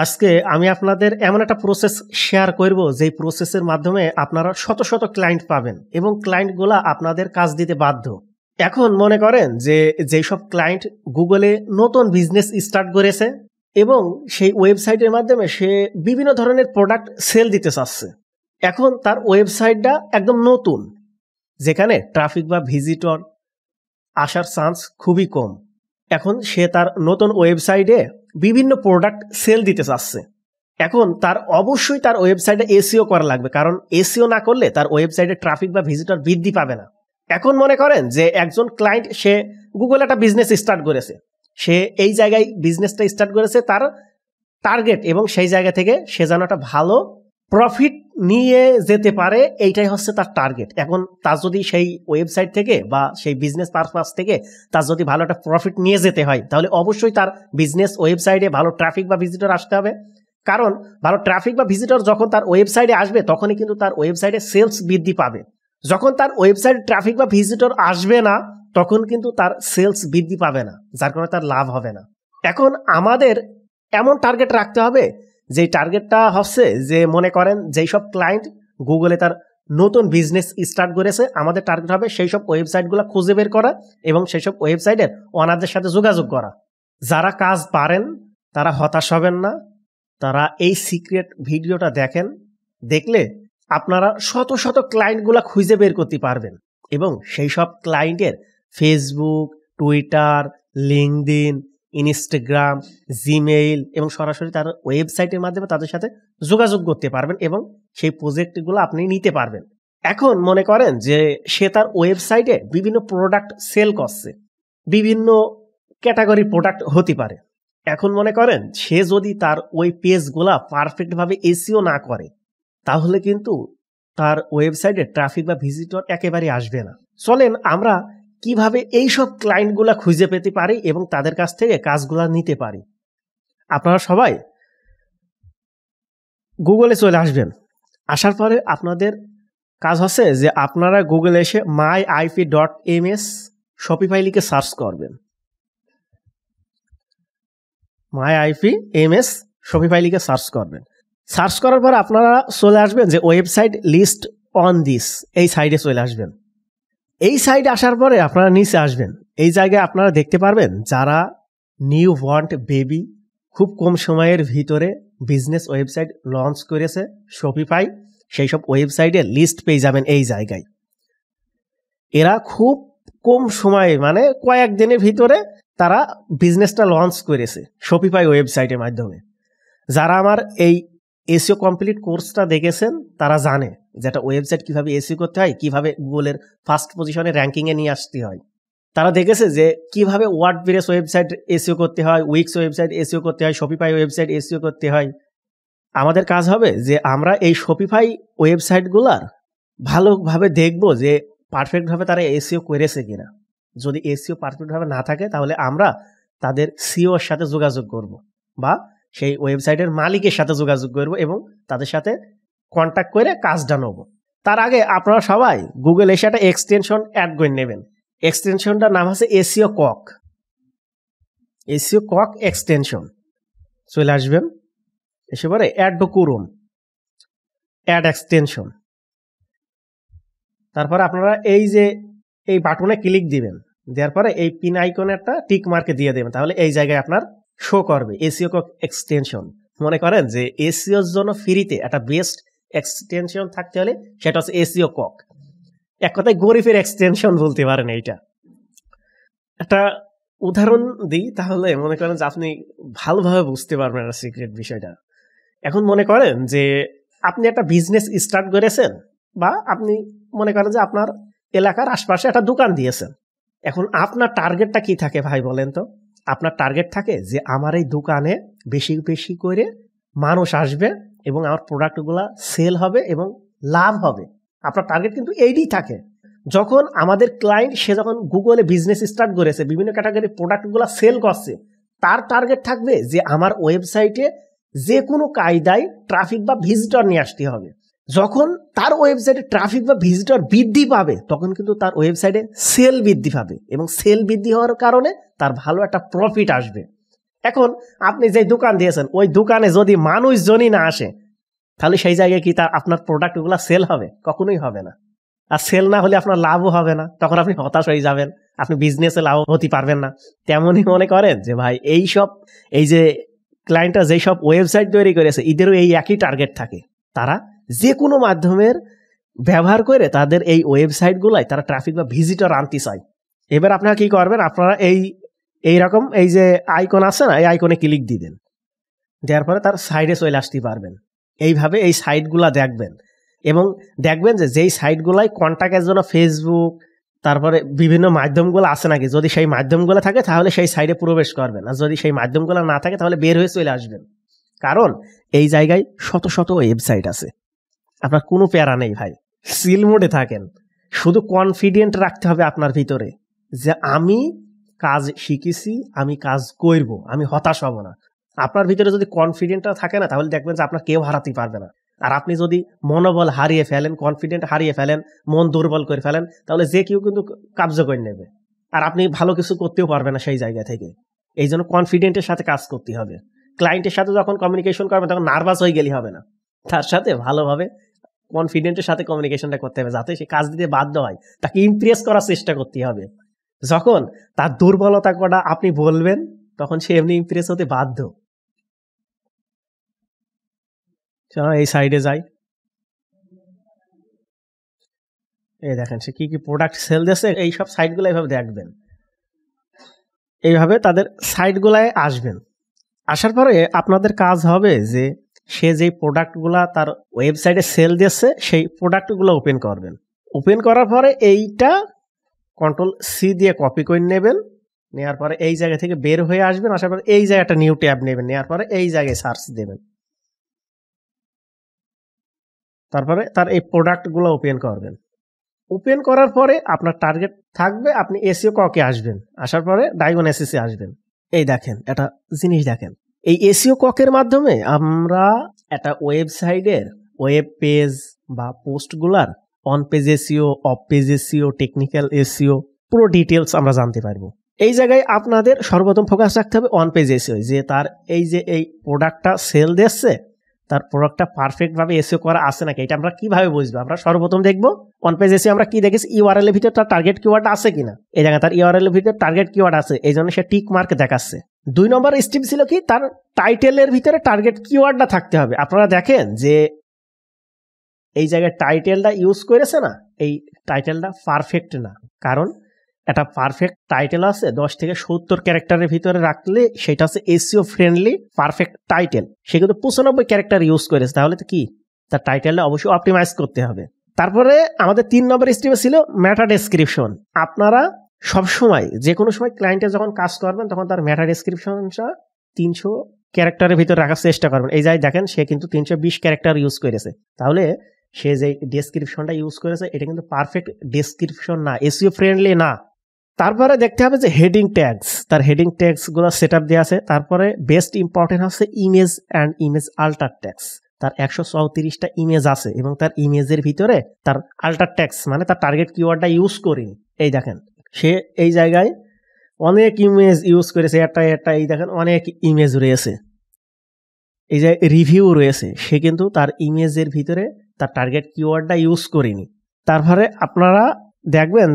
আজকে আমি আপনাদের এমন একটা প্রসেস শেয়ার করব যেই প্রসেসের মাধ্যমে আপনারা শত শত ক্লায়েন্ট পাবেন এবং ক্লায়েন্টগুলা আপনাদের কাজ দিতে বাধ্য। এখন মনে করেন যে যেসব ক্লায়েন্ট গুগলে নতুন বিজনেস স্টার্ট করেছে এবং সেই ওয়েবসাইটের মাধ্যমে সে বিভিন্ন ধরনের প্রোডাক্ট সেল দিতে চাচ্ছে। এখন তার ওয়েবসাইটটা একদম নতুন, যেখানে ট্রাফিক বা ভিজিটর আসার চান্স খুবই কম। এখন সে তার নতুন ওয়েবসাইটে বিভিন্ন প্রোডাক্ট সেল দিতে চাচ্ছে। এখন তার অবশ্যই তার ওয়েবসাইটে এসইও করা লাগবে, কারণ এসইও না করলে তার ওয়েবসাইটে ট্রাফিক বা ভিজিটর বৃদ্ধি পাবে না। এখন মনে করেন যে একজন ক্লায়েন্ট সে গুগলে একটা বিজনেস স্টার্ট করেছে, সে এই জায়গায় বিজনেসটা স্টার্ট করেছে তার টার্গেট, এবং সেই জায়গা থেকে সে যেন একটা ভালো প্রফিট নিয়ে যেতে পারে, এইটাই হচ্ছে তার টার্গেট। এখন তার যদি সেই ওয়েবসাইট থেকে বা সেই বিজনেস পারপাস থেকে তার যদি ভালো একটা প্রফিট নিয়ে যেতে হয়, তাহলে অবশ্যই তার বিজনেস ওয়েবসাইটে ভালো ট্রাফিক বা ভিজিটর আসতে হবে। কারণ ভালো ট্রাফিক বা ভিজিটর যখন তার ওয়েবসাইটে আসবে তখনই কিন্তু তার ওয়েবসাইটে সেলস বৃদ্ধি পাবে। যখন তার ওয়েবসাইটে ট্রাফিক বা ভিজিটর আসবে না তখন কিন্তু তার সেলস বৃদ্ধি পাবে না, যার কারণে তার লাভ হবে না। এখন আমাদের এমন টার্গেট রাখতে হবে যে টার্গেটটা হচ্ছে যে মনে করেন যেই সব ক্লায়েন্ট গুগলে তার নতুন বিজনেস স্টার্ট করেছে, আমাদের টার্গেট হবে সেই সব ওয়েবসাইটগুলো খুঁজে বের করা এবং সেই সব ওয়েবসাইটের ওনারদের সাথে যোগাযোগ করা। যারা কাজ পারেন তারা হতাশ হবেন না, তারা এই সিক্রেট ভিডিওটা দেখেন, দেখলে আপনারা শত শত ক্লায়েন্টগুলো খুঁজে বের করতে পারবেন এবং সেই সব ক্লায়েন্টের Facebook, Twitter, LinkedIn, Instagram, Gmail এবং সরাসরি তার ওয়েবসাইটের মাধ্যমে তাদের সাথে যোগাযোগ করতে পারবেন এবং সেই প্রজেক্টগুলো আপনি নিতে পারবেন। এখন মনে করেন যে সে তার ওয়েবসাইটে বিভিন্ন প্রোডাক্ট সেল করছে, বিভিন্ন ক্যাটাগরি প্রোডাক্ট হতে পারে। এখন মনে করেন সে যদি তার ওই পেজগুলা পারফেক্টভাবে এসইও না করে তাহলে কিন্তু তার ওয়েবসাইটে ট্রাফিক বা ভিজিটর একেবারে আসবে না। চলেন আমরা কিভাবে এইসব ক্লায়েন্টগুলা খুঁজে পেতে পারি এবং তাদের কাছ থেকে কাজগুলা নিতে পারি। আপনারা সবাই গুগলে চলে আসবেন। আসার পরে আপনাদের কাজ হচ্ছে যে আপনারা গুগলে এসে myip.ms শপিফাই লিখে সার্চ করবেন। myip.ms শপিফাই লিখে সার্চ করবেন। সার্চ করার পর আপনারা চলে আসবেন যে ওয়েবসাইট লিস্ট অন দিস, এই সাইডে চলে আসবেন। এই সাইডে আসার পরে আপনারা নিচে আসবেন। এই জায়গায় আপনারা দেখতে পারবেন যারা নিউ বর্ন বেবি খুব কম সময়ের ভিতরে বিজনেস ওয়েবসাইট লঞ্চ করেছে শপিফাই, সেই সব ওয়েবসাইটের লিস্ট পেয়ে যাবেন এই জায়গায়। এরা খুব কম সময়ে মানে কয়েক দিনের ভিতরে তারা বিজনেসটা লঞ্চ করেছে শপিফাই ওয়েবসাইটের মাধ্যমে। যারা আমার এই এসইও কমপ্লিট কোর্সটা দেখেছেন তারা জানে যেটা ওয়েবসাইট কিভাবে এসইও করতে হয়, কিভাবে গুগলের ফার্স্ট পজিশনে র্যাঙ্কিংয়ে নিয়ে আসতে হয়। তারা দেখেছে যে কিভাবে ওয়ার্ডপ্রেস ওয়েবসাইট এসইও করতে হয়, উইক্স ওয়েবসাইট এসইও করতে হয়, শপিফাই ওয়েবসাইট এসইও করতে হয়। আমাদের কাজ হবে যে আমরা এই শপিফাই ওয়েবসাইটগুলার ভালোভাবে দেখব যে পারফেক্টভাবে তারা এসইও করেছে কিনা। যদি এসইও পারফেক্টভাবে না থাকে তাহলে আমরা তাদের সিওর সাথে যোগাযোগ করব বা সেই ওয়েবসাইটের মালিকের সাথে যোগাযোগ করব এবং তাদের সাথে কন্ট্যাক্ট করে কাজটা নেব। তার আগে আপনারা সবাই গুগল এসে একটা এক্সটেনশন অ্যাড করে নেবেন। এক্সটেনশনটার নাম হচ্ছে এসইও কক। এসইও কক এক্সটেনশন চলে আসবেন, এসে পরে অ্যাড করুন, অ্যাড এক্সটেনশন। তারপরে আপনারা এই যে এই বাটনে ক্লিক দিবেন, দেওয়ার পরে এই পিন আইকনে একটা টিক মার্কে দিয়ে দেবেন, তাহলে এই জায়গায় আপনার শো করবে এসইও কক এক্সটেনশন। মনে করেন যে এসইওর জন্য ফ্রিতে একটা বেস্ট এক্সটেনশন থাকতে হলে সেটা হচ্ছে এসইও কক। এক কথায় গরিবের এক্সটেনশন বলতে পারেন। এইটা একটা উদাহরণ দিই তাহলে মনে করেন যে আপনি ভালোভাবে বুঝতে পারবেন একটা সিক্রেট বিষয়টা। এখন মনে করেন যে আপনি একটা বিজনেস স্টার্ট করেছেন বা আপনি মনে করেন যে আপনার এলাকার আশপাশে একটা দোকান দিয়েছেন। এখন আপনার টার্গেটটা কি থাকে ভাই বলেন তো? আপনার টার্গেট থাকে যে আমার এই দোকানে বেশি বেশি করে মানুষ আসবে এবং আমার প্রোডাক্টগুলো সেল হবে এবং লাভ হবে। আপনার টার্গেট কিন্তু এইটাই থাকে। যখন আমাদের ক্লায়েন্ট সে যখন গুগলে বিজনেস স্টার্ট করেছে, বিভিন্ন ক্যাটাগরির প্রোডাক্টগুলো সেল করছে, তার টার্গেট থাকবে যে আমার ওয়েবসাইটে যে কোনো কায়দায় ট্রাফিক বা ভিজিটর নিয়ে আসতে হবে। যখন তার ওয়েবসাইটে ট্রাফিক বা ভিজিটর বৃদ্ধি পাবে তখন কিন্তু তার ওয়েবসাইটে সেল বৃদ্ধি পাবে এবং সেল বৃদ্ধি হওয়ার কারণে তার ভালো একটা প্রফিট আসবে। এখন আপনি যে দোকান দিয়েছেন ওই দোকানে যদি মানুষজনই না আসে তাহলে সেই জায়গায় কি তার আপনার প্রোডাক্টগুলো সেল হবে? কখনোই হবে না। আর সেল না হলে আপনার লাভও হবে না, তখন আপনি হতাশ হয়ে যাবেন, আপনি বিজনেসে লাভ হতে পারবেন না। তেমনই মনে করেন যে ভাই এই যে ক্লায়েন্টরা যেই সব ওয়েবসাইট তৈরি করেছে এদেরও এই একই টার্গেট থাকে, তারা যে কোনো মাধ্যমের ব্যবহার করে তাদের এই ওয়েবসাইটগুলাই তারা ট্রাফিক বা ভিজিটর আনতে চায়। এবার আপনারা কি করবেন, আপনারা এইরকম এই যে আইকন আছে না, এই আইকনে ক্লিক দিবেন, দেওয়ার পরে তার সাইডে চলে আসতে পারবেন। এইভাবে এই সাইটগুলা দেখবেন এবং দেখবেন যে যেই সাইটগুলাই কন্ট্যাক্টের জন্য ফেসবুক তারপরে বিভিন্ন মাধ্যমগুলো আছে নাকি, যদি সেই মাধ্যমগুলো থাকে তাহলে সেই সাইডে প্রবেশ করবেন, আর যদি সেই মাধ্যমগুলো না থাকে তাহলে বের হয়ে চলে আসবেন। কারণ এই জায়গায় শত শত ওয়েবসাইট আছে, আপনার কোনো প্যারা নেই ভাই, সিল মোডে থাকেন। শুধু কনফিডেন্ট রাখতে হবে আপনার ভিতরে যে আমি কাজ শিখেছি, আমি কাজ করব, আমি হতাশ হব না। আপনার ভিতরে যদি কনফিডেন্টটা থাকে না তাহলে দেখবেন যে আপনার কেউ হারাতে পারবে না। আর আপনি যদি মনোবল হারিয়ে ফেলেন, কনফিডেন্ট হারিয়ে ফেলেন, মন দুর্বল করে ফেলেন, তাহলে যে কেউ কিন্তু কব্জা করে নেবে, আর আপনি ভালো কিছু করতেও পারবেন না সেই জায়গা থেকে। এই জন্য কনফিডেন্টের সাথে কাজ করতে হবে। ক্লায়েন্টের সাথে যখন কমিউনিকেশন করবেন তখন নার্ভাস হয়ে গেলে হবে না, তার সাথে ভালোভাবে কনফিডেন্টের সাথে কমিউনিকেশনটা করতে হবে, যাতে সে কাজ দিতে বাধ্য হয়। তাকে ইমপ্রেস করার চেষ্টা করতে হবে। যখন তার দুর্বলতা কটা আপনি বলবেন তখন সে এমনি ইমপ্রেস হতে বাধ্য। এই সাইডে যাই, এই দেখেন সে কি কি প্রোডাক্ট সেল দিচ্ছে, এই সব সাইটগুলো এইভাবে দেখবেন, এইভাবে তাদের সাইটগুলায় আসবেন। আসার পরে আপনাদের কাজ হবে যে সে যেই প্রোডাক্টগুলা তার ওয়েবসাইটে সেল দিচ্ছে সেই প্রোডাক্টগুলো ওপেন করবেন। ওপেন করার পরে এইটা Ctrl+C দিয়ে কপি করে নেবেন, নেওয়ার পরে এই জায়গা থেকে বের হয়ে আসবেন, আসার পরে এই জায়গাটা নিউ ট্যাব নেবেন, নেওয়ার পরে এই জায়গায় সার্চ দেবেন, তারপরে তার এই প্রোডাক্টগুলো ওপেন করবেন। ওপেন করার পরে আপনার টার্গেট থাকবে, আপনি এসইও ককে আসবেন, আসার পরে ডায়গন এসএসসি আসবেন। এই দেখেন একটা জিনিস দেখেন, এই এসইও ককের মাধ্যমে আমরা একটা ওয়েবসাইটের ওয়েব পেজ বা পোস্টগুলার on page SEO, off page SEO, technical SEO পুরো ডিটেলস আমরা জানতে পারবো। এই জায়গায় আপনাদের সর্বপ্রথম ফোকাস রাখতে হবে অন পেজ এসইও, যে তার এই যে এই প্রোডাক্টটা সেল দিচ্ছে তার প্রোডাক্টটা পারফেক্টভাবে এসইও করা আছে নাকি, এটা আমরা কিভাবে বুঝবো? আমরা সর্বপ্রথম দেখবো অন পেজ এসইও আমরা কি দেখেছি, ইউআরএল এর ভিতরে তার টার্গেট কিওয়ার্ড আছে কিনা। এই জায়গায় তার ইউআরএল এর ভিতরে টার্গেট কিওয়ার্ড আছে, এই জন্য সে টিক মার্ক দেখাচ্ছে। 2 নম্বর স্টেপ ছিল কি, তার টাইটেলের ভিতরে টার্গেট কিওয়ার্ডটা থাকতে হবে। আপনারা দেখেন যে এই জায়গায় টাইটেলটা ইউজ করেছে না, এই টাইটেলটা পারফেক্ট না, কারণ একটা পারফেক্ট টাইটেল আছে 10 থেকে 70 ক্যারেক্টারের ভিতরে রাখলে সেটা হচ্ছে এসইও ফ্রেন্ডলি পারফেক্ট টাইটেল। সে কিন্তু 95 ক্যারেক্টার ইউজ করেছে, তাহলে তো কি তার টাইটেলটা অবশ্যই অপটিমাইজ করতে হবে। তারপরে আমাদের 3 নম্বর স্টেপে ছিল মেটা ডেসক্রিপশন। আপনারা সবসময় যে কোনো সময় ক্লায়েন্টের যখন কাজ করবেন তখন তার মেটা ডেসক্রিপশনটা 300 ক্যারেক্টারের ভিতরে রাখার চেষ্টা করবেন। এই যাই দেখেন সে কিন্তু 320 ক্যারেক্টার ইউজ করেছে, তাহলে সে যে ডেসক্রিপশনটা ইউজ করেছে এটা কিন্তু পারফেক্ট ডেসক্রিপশন না, এসইও ফ্রেন্ডলি না। তারপরে দেখতে হবে যে হেডিং ট্যাগস, তার হেডিং ট্যাগসগুলো সেট আপ দেওয়া আছে। তারপরে বেস্ট ইম্পর্টেন্ট হচ্ছে image and image alter tags. তার 134টা ইমেজ আছে এবং তার ইমেজের ভিতরে তার আল্টার ট্যাগস মানে তার টার্গেট কিওয়ার্ডটা ইউজ করিনি। এই দেখেন সে এই জায়গায় অনেক ইমেজ ইউজ করেছে, একটা এই দেখেন অনেক ইমেজ রয়েছে, এই যে রিভিউ রয়েছে, সে কিন্তু তার ইমেজের ভিতরে তার টার্গেট কিওয়ার্ডটা ইউজ করিনি। তারপরে আপনারা দেখবেন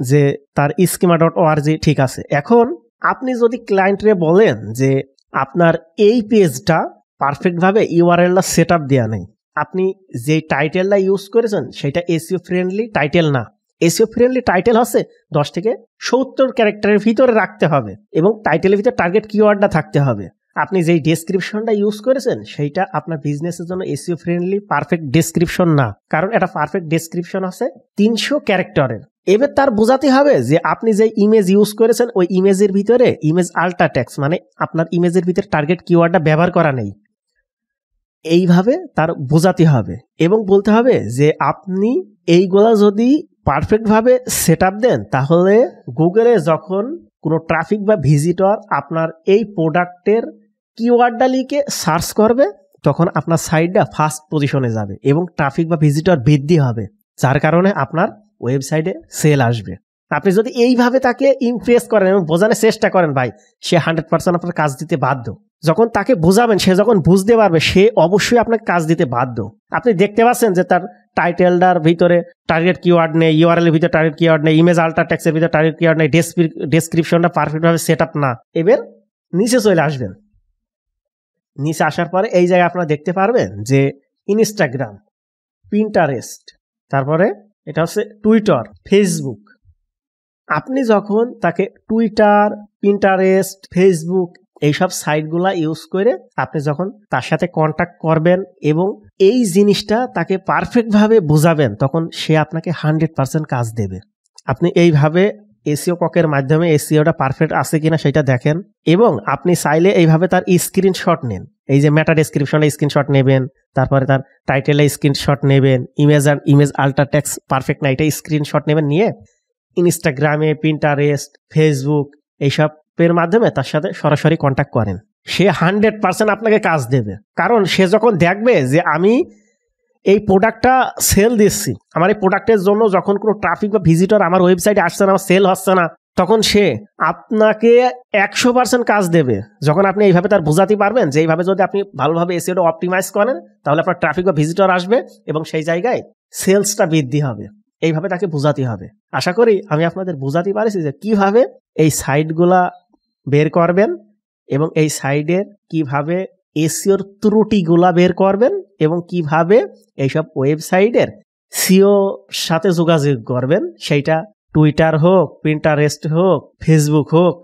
যে তার schema.org ঠিক আছে। এখন আপনি যদি ক্লায়েন্টরে বলেন যে আপনার এই পেজটা পারফেক্টভাবে ইউআরএলটা সেট আপ দেওয়া নেই, আপনি যে টাইটেলটা ইউজ করেছেন সেটা এসইও ফ্রেন্ডলি টাইটেল না। এসইও ফ্রেন্ডলি টাইটেল হচ্ছে 10 থেকে 70 ক্যারেক্টারের ভিতরে রাখতে হবে এবং টাইটেলের ভিতরে টার্গেট কিওয়ার্ডটা থাকতে হবে। আপনি যেই ডেসক্রিপশনটা ইউজ করেছেন সেইটা আপনার বিজনেসের জন্য এসইও ফ্রেন্ডলি পারফেক্ট ডেসক্রিপশন না, কারণ এটা পারফেক্ট ডেসক্রিপশন আছে 300 ক্যারেক্টারের। এবার তার বোঝাতে হবে যে আপনি যে ইমেজ ইউজ করেছেন ওই ইমেজের ভিতরে ইমেজ আল্টা ট্যাক্স মানে আপনার ইমেজের ভিতরে টার্গেট কিওয়ার্ডটা ব্যবহার করা নেই, এইভাবে তার বোঝাতে হবে এবং বলতে হবে যে আপনি এইগুলা যদি পারফেক্টভাবে সেট আপ দেন তাহলে গুগলে যখন কোনো ট্রাফিক বা ভিজিটর আপনার এই প্রোডাক্টের কিওয়ার্ডটা লিখে সার্চ করবে তখন আপনার সাইটটা ফার্স্ট পজিশনে যাবে এবং ট্রাফিক বা ভিজিটর বৃদ্ধি হবে, যার কারণে আপনার ওয়েবসাইটে সেল আসবে। আপনি যদি এইভাবে তাকে ইমপ্রেস করেন এবং বোঝানোর চেষ্টা করেন ভাই, সে 100% আপনার কাজ দিতে বাধ্য। যখন তাকে বোঝাবেন, সে যখন বুঝতে পারবে, সে অবশ্যই আপনাকে কাজ দিতে বাধ্য। আপনি দেখতে পাচ্ছেন যে তার টাইটেলটার ভিতরে টার্গেট কিওয়ার্ড নেই, ইউআরএল এর ভিতরে টার্গেট কিওয়ার্ড নেই, ইমেজ আল্টার টেক্সটের ভিতরে টার্গেট কিওয়ার্ড নেই, ডেসক্রিপশনটা পারফেক্টভাবে সেট আপ না। এবার নিচে চলে আসবেন। নিচে আসার পরে এই জায়গায় আপনারা দেখতে পারবেন যে ইনস্টাগ্রাম, পিন্টারেস্ট, তারপরে এটা হচ্ছে টুইটার, ফেসবুক। আপনি যখন তাকে টুইটার, পিন্টারেস্ট, ফেসবুক এইসব সাইটগুলা ইউজ করে আপনি যখন তার সাথে কন্ট্যাক্ট করবেন এবং এই জিনিসটা তাকে পারফেক্টভাবে বোঝাবেন, তখন সে আপনাকে 100% কাজ দেবে। আপনি এইভাবে এসইও ককের মাধ্যমে এসইওটা পারফেক্ট আছে কিনা সেটা দেখেন, এবং আপনি চাইলে এইভাবে তার স্ক্রিনশট নেন। এই যে মেটা ডেসক্রিপশনে স্ক্রিনশট নেবেন, তারপরে তার টাইটেলে স্ক্রিনশট নেবেন, ইমেজ আল্টার টেক্সট পারফেক্ট না এটা স্ক্রিনশট নেবেন, নিয়ে ইনস্টাগ্রামে, পিন্টারেস্ট, ফেসবুক এইসবের মাধ্যমে তার সাথে সরাসরি কন্ট্যাক্ট করেন। সে 100% আপনাকে কাজ দেবে। কারণ সে যখন দেখবে যে আমি এই প্রোডাক্টটা সেল দিচ্ছি, আমার এই প্রোডাক্টের জন্য যখন কোনো ট্রাফিক বা ভিজিটর আমার ওয়েবসাইটে আসছে না, আমার সেল হচ্ছে না, তখন সে আপনাকে 100% কাজ দেবে। যখন আপনি এইভাবে তার বোঝাতে পারবেন যে এইভাবে যদি আপনি ভালোভাবে এসইওটা অপটিমাইজ করেন, তাহলে আপনার ট্রাফিক বা ভিজিটর আসবে এবং সেই জায়গায় সেলসটা বৃদ্ধি হবে। এইভাবে তাকে বোঝাতে হবে। আশা করি আমি আপনাদের বোঝাতে পারছি যে কিভাবে এই সাইটগুলা বের করবেন এবং এই সাইডের কিভাবে এসইওর ত্রুটিগুলা বের করবেন এবং কিভাবে এইসব ওয়েবসাইটের সিও সাথে যোগাযোগ করবেন। সেইটা টুইটার হোক, পিন্টারেস্ট হোক, ফেসবুক হোক,